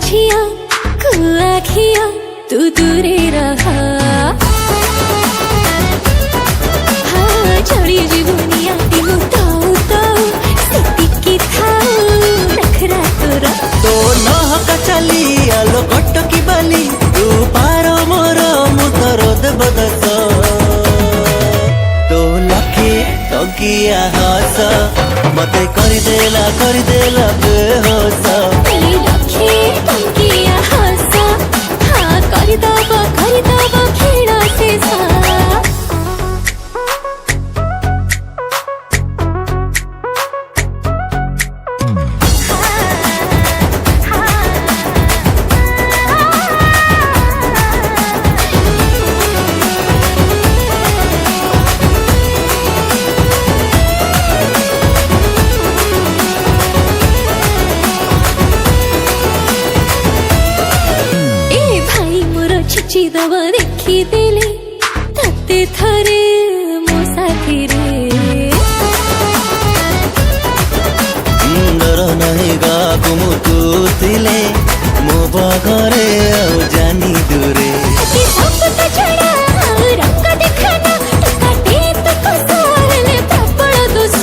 झिया कुआखिया तू दूरे रहा हाँ चढ़ी जीवनिया दिमु ताऊ ताऊ सिटिकी थाऊ नखरा तोरा तो नहका चली आलो कटकी बाली तू पारो मोर मुतर देवदस तो लखे टकिया हस मते करदेला बेहोस लखे टंकिया हस हाँ करदब खेड़ा से सा चिदब देखी देले तते थरे मो साथीरे डर नहीं गा कुमुतुतिले मो बगरे आउ जानी दूरे कि सब छड़ा रंग दिखाना टकाटे तो कसरले प्रबल दोष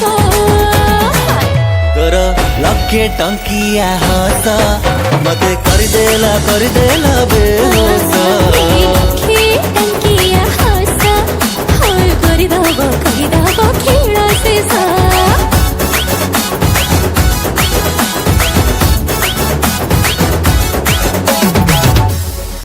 तोर लखे टंकिया हस मते करदेला बेहोस